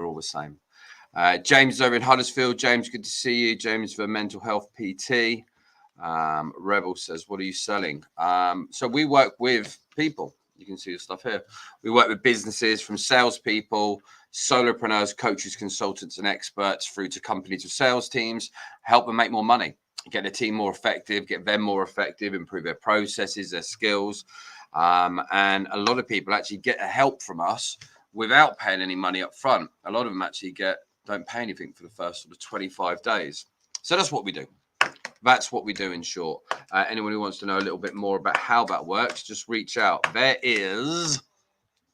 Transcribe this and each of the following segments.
we're all the same. James is over in Huddersfield. James, good to see you. James for Mental Health PT. Rebel says, what are you selling? So we work with people. You can see the stuff here. We work with businesses from salespeople, solopreneurs, coaches, consultants, and experts through to companies with sales teams, help them make more money, get their team more effective, get them more effective, improve their processes, their skills. And a lot of people actually get help from us without paying any money up front. A lot of them actually don't pay anything for the first sort of 25 days. So that's what we do. That's what we do in short. Anyone who wants to know a little bit more about how that works, just reach out. There is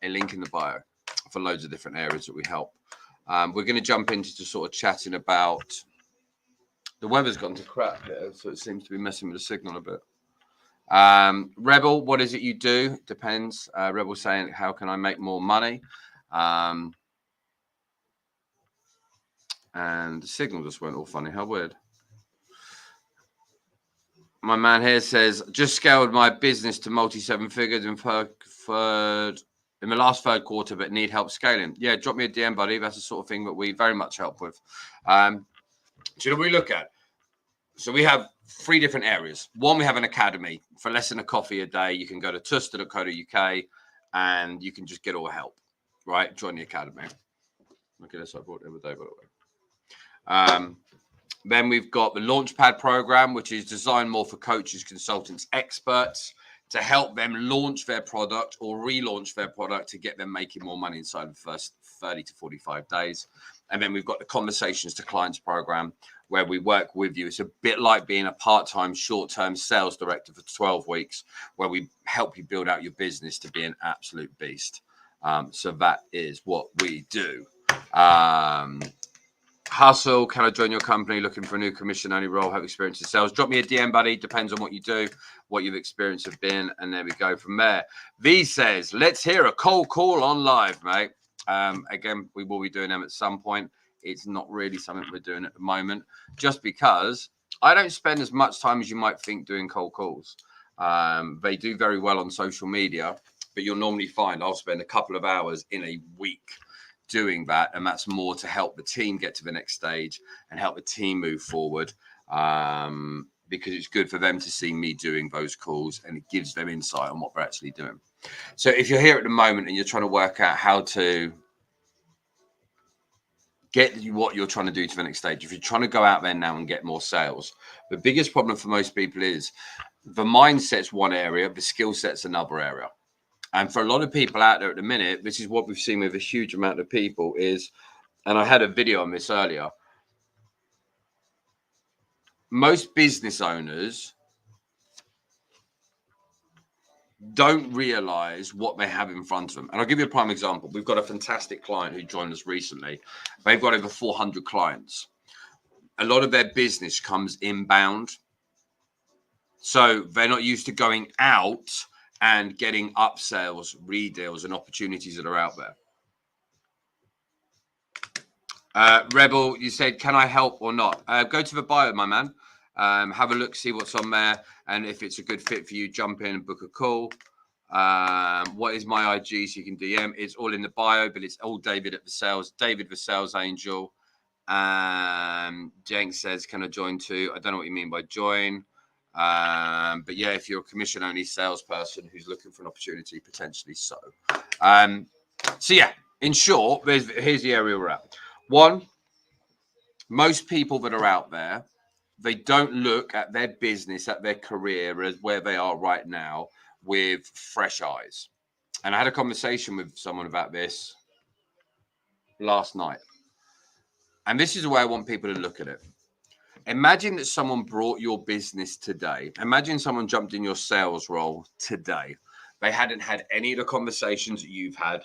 a link in the bio for loads of different areas that we help. We're going to jump into just sort of chatting about the weather's gone to crap here, so it seems to be messing with the signal a bit. Rebel, what is it you do? Depends. Rebel saying, how can I make more money? And the signal just went all funny. How weird. My man here says, just scaled my business to multi-seven figures in the last third quarter, but need help scaling. Yeah, drop me a DM, buddy. That's the sort of thing that we very much help with. Do you know what we look at? So we have 3 different areas. One, we have an academy. For less than a coffee a day, you can go to tuster.co.uk and you can just get all the help, right? Join the academy. Look at this. I brought it the other day, by the way. Then we've got the Launchpad program, which is designed more for coaches, consultants, experts to help them launch their product or relaunch their product to get them making more money inside the first 30 to 45 days. And then we've got the Conversations to Clients program, where we work with you. It's a bit like being a part-time, short-term sales director for 12 weeks, where we help you build out your business to be an absolute beast. So that is what we do. Hustle, can I join your company? Looking for a new commission-only role, have experience in sales. Drop me a DM, buddy. Depends on what you do, what your experience have been, and there we go from there. V says, let's hear a cold call on live, mate. Again, we will be doing them at some point. It's not really something we're doing at the moment, just because I don't spend as much time as you might think doing cold calls. They do very well on social media, but you'll normally find I'll spend a couple of hours in a week doing that, and that's more to help the team get to the next stage and help the team move forward, because it's good for them to see me doing those calls, and it gives them insight on what we're actually doing. So if you're here at the moment and you're trying to work out how to get what you're trying to do to the next stage, if you're trying to go out there now and get more sales, the biggest problem for most people is the mindset's one area, the skill set's another area. And for a lot of people out there at the minute, this is what we've seen with a huge amount of people is, and I had a video on this earlier, most business owners don't realize what they have in front of them. And I'll give you a prime example. We've got a fantastic client who joined us recently. They've got over 400 clients. A lot of their business comes inbound. So they're not used to going out and getting upsells, redeals, and opportunities that are out there. Rebel, you said, can I help or not? Go to the bio, my man. Have a look, see what's on there. And if it's a good fit for you, jump in and book a call. What is my IG? So you can DM. It's all in the bio, but it's all David at the sales. David, the sales angel. Jenks says, can I join too? I don't know what you mean by join. But yeah, if you're a commission only salesperson who's looking for an opportunity, potentially so. So yeah, in short, here's the area we're at. One, most people that are out there, they don't look at their business, at their career, as where they are right now with fresh eyes. And I had a conversation with someone about this last night. And this is the way I want people to look at it. Imagine that someone brought your business today. Imagine someone jumped in your sales role today. They hadn't had any of the conversations that you've had.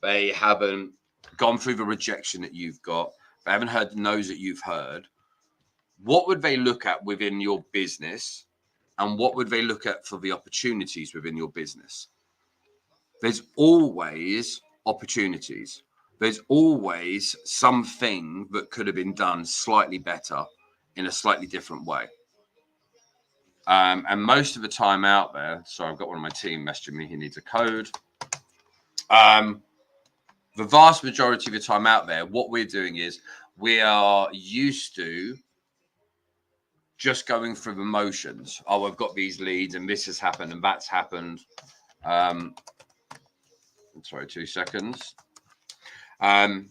They haven't gone through the rejection that you've got. They haven't heard the no's that you've heard. What would they look at within your business? And what would they look at for the opportunities within your business? There's always opportunities. There's always something that could have been done slightly better in a slightly different way. And most of the time out there, sorry, I've got one of my team messaging me, he needs a code. The vast majority of the time out there, what we're doing is we are used to just going through the motions. Oh, I've got these leads and this has happened and that's happened. Sorry, 2 seconds. And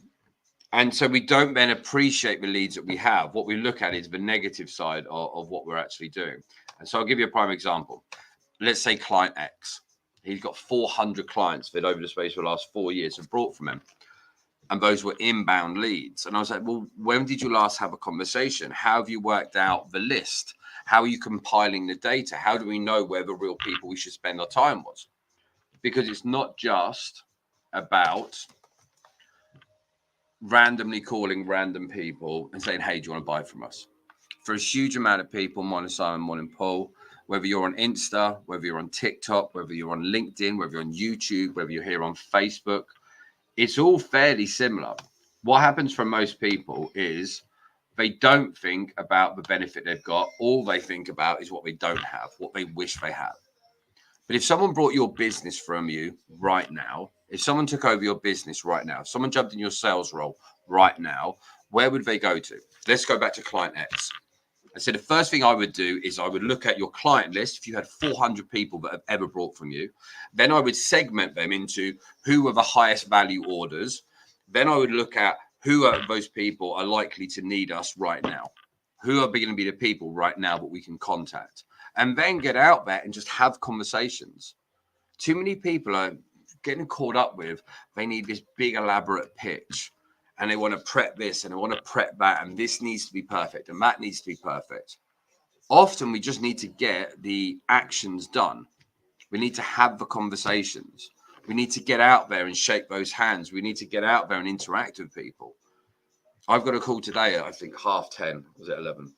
so we don't then appreciate the leads that we have. What we look at is the negative side of what we're actually doing. And so I'll give you a prime example. Let's say client X. He's got 400 clients that over the space of the last 4 years have brought from him. And those were inbound leads. And I was like, well, when did you last have a conversation? How have you worked out the list? How are you compiling the data? How do we know where the real people we should spend our time was? Because it's not just about randomly calling random people and saying, hey, do you want to buy from us? For a huge amount of people, mine Simon, mine Paul, whether you're on Insta, whether you're on TikTok, whether you're on LinkedIn, whether you're on YouTube, whether you're here on Facebook, it's all fairly similar. What happens for most people is they don't think about the benefit they've got. All they think about is what they don't have, what they wish they had. But if someone brought your business from you right now, if someone took over your business right now, if someone jumped in your sales role right now, where would they go to? Let's go back to client X. I said the first thing I would do is I would look at your client list. If you had 400 people that have ever brought from you, then I would segment them into who are the highest value orders. Then I would look at who are those people are likely to need us right now. Who are going to be the people right now that we can contact? And then get out there and just have conversations. Too many people are getting caught up with, they need this big elaborate pitch. And they want to prep this and they want to prep that. And this needs to be perfect and that needs to be perfect. Often we just need to get the actions done. We need to have the conversations. We need to get out there and shake those hands. We need to get out there and interact with people. I've got a call today at, I think, 10:30, was it 11,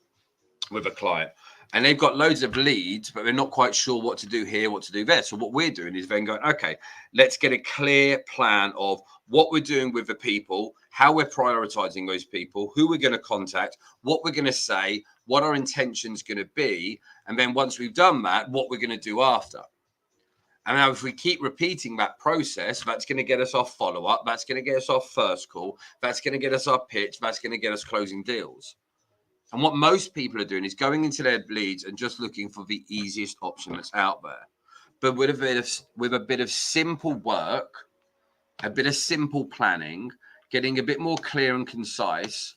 with a client. And they've got loads of leads, but they're not quite sure what to do here, what to do there. So what we're doing is then going, okay, let's get a clear plan of what we're doing with the people, how we're prioritizing those people, who we're going to contact, what we're going to say, what our intention's going to be. And then once we've done that, what we're going to do after. And now if we keep repeating that process, that's going to get us our follow-up. That's going to get us our first call. That's going to get us our pitch. That's going to get us closing deals. And what most people are doing is going into their leads and just looking for the easiest option that's out there. But with a bit of simple work, a bit of simple planning, getting a bit more clear and concise,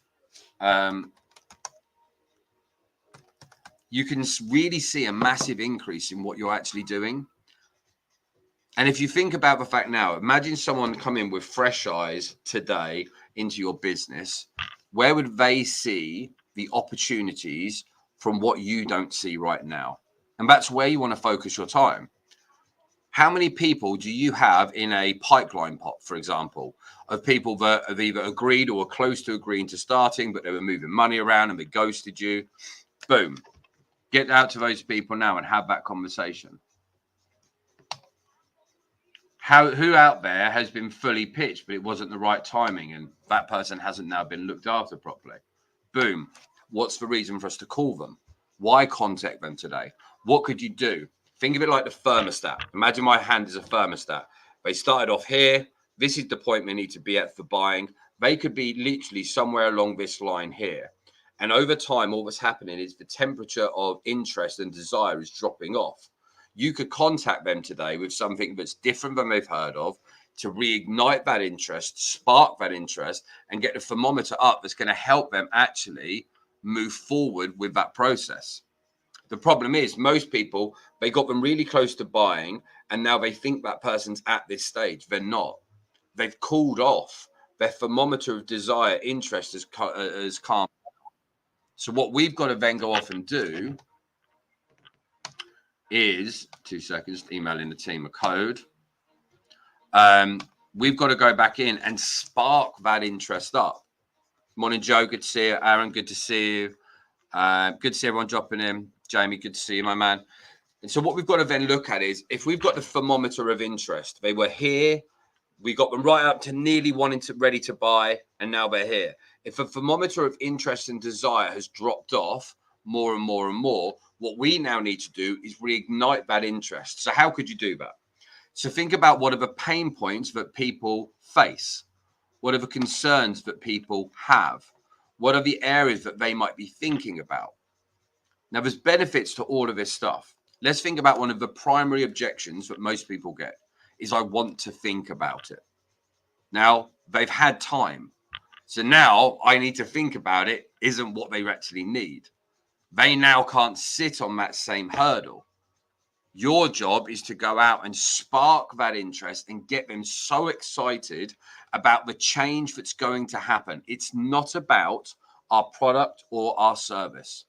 you can really see a massive increase in what you're actually doing. And if you think about the fact now, imagine someone come in with fresh eyes today into your business. Where would they see the opportunities from what you don't see right now? And that's where you want to focus your time. How many people do you have in a pipeline pot, for example, of people that have either agreed or were close to agreeing to starting, but they were moving money around and they ghosted you? Boom. Get out to those people now and have that conversation. Who out there has been fully pitched, but it wasn't the right timing and that person hasn't now been looked after properly? Boom. What's the reason for us to call them? Why contact them today? What could you do? Think of it like the thermostat. Imagine my hand is a thermostat. They started off here. This is the point they need to be at for buying. They could be literally somewhere along this line here. And over time, all that's happening is the temperature of interest and desire is dropping off. You could contact them today with something that's different than they've heard of to reignite that interest, spark that interest, and get the thermometer up that's going to help them actually move forward with that process. The problem is most people, they got them really close to buying and now they think that person's at this stage. They're not. They've cooled off. Their thermometer of desire, interest has calmed. So what we've got to then go off and do is 2 seconds, emailing the team a code. We've got to go back in and spark that interest up. Morning, Joe. Good to see you. Aaron, good to see you. Good to see everyone dropping in. Jamie, good to see you, my man. And so what we've got to then look at is if we've got the thermometer of interest, they were here, we got them right up to nearly ready to buy, and now they're here. If a thermometer of interest and desire has dropped off more and more and more, what we now need to do is reignite that interest. So how could you do that? So think about what are the pain points that people face. What are the concerns that people have? What are the areas that they might be thinking about? Now, there's benefits to all of this stuff. Let's think about one of the primary objections that most people get is I want to think about it. Now, they've had time. So now I need to think about it isn't what they actually need. They now can't sit on that same hurdle. Your job is to go out and spark that interest and get them so excited about the change that's going to happen. It's not about our product or our service.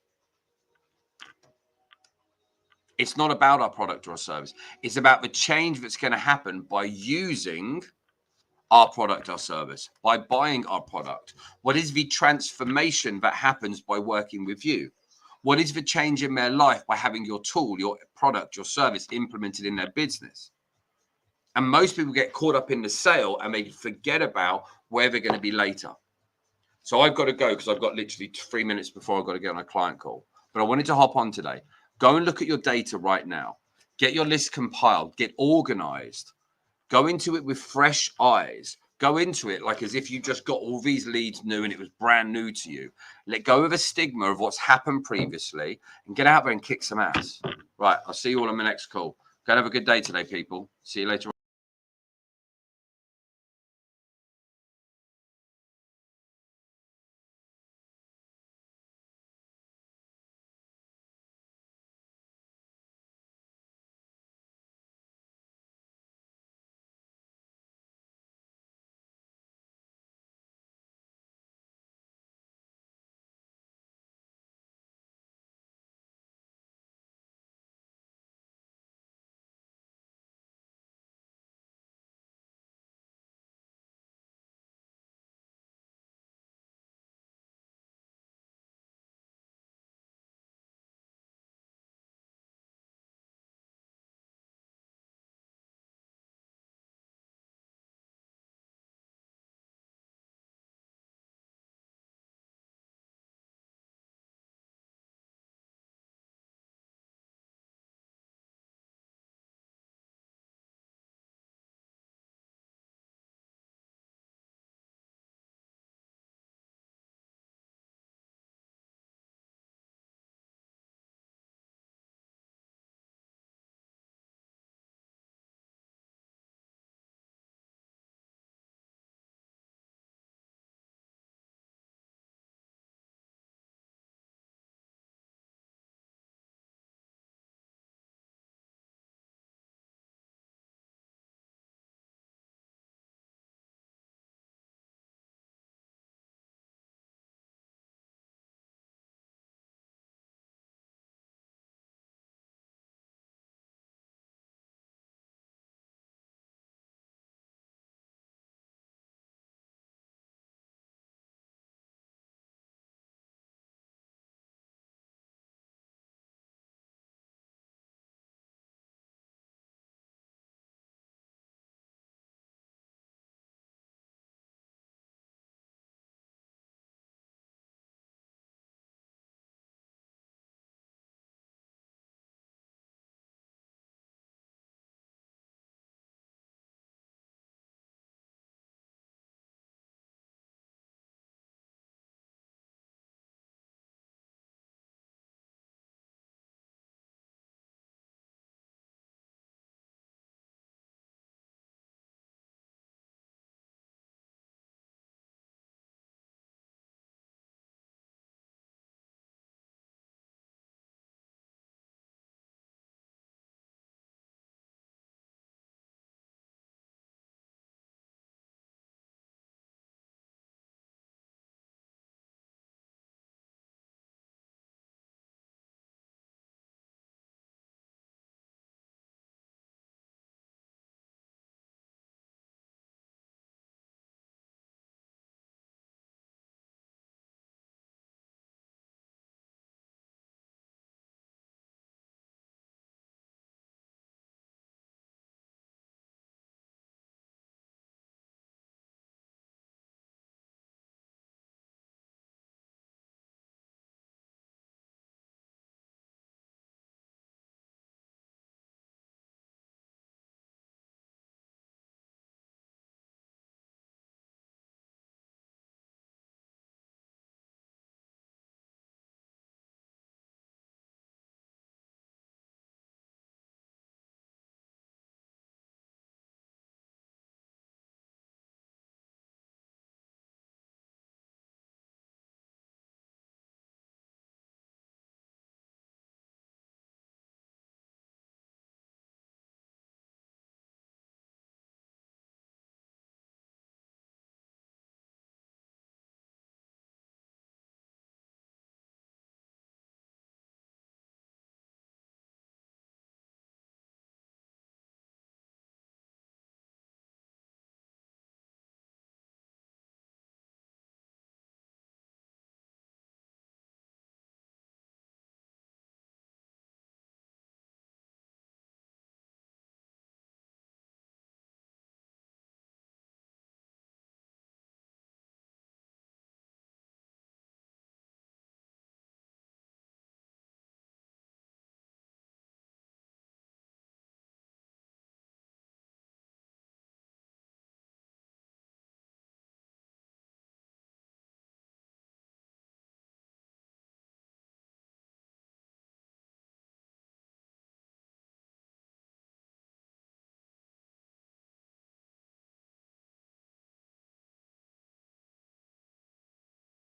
It's not about our product or service. It's about the change that's going to happen by using our product or service, by buying our product. What is the transformation that happens by working with you? What is the change in their life by having your tool, your product, your service implemented in their business? And most people get caught up in the sale and they forget about where they're going to be later. So I've got to go because I've got literally 3 minutes before I've got to get on a client call. But I wanted to hop on today. Go and look at your data right now. Get your list compiled. Get organized. Go into it with fresh eyes. Go into it like as if you just got all these leads new and it was brand new to you. Let go of the stigma of what's happened previously and get out there and kick some ass. Right. I'll see you all on the next call. Go and have a good day today, people. See you later on.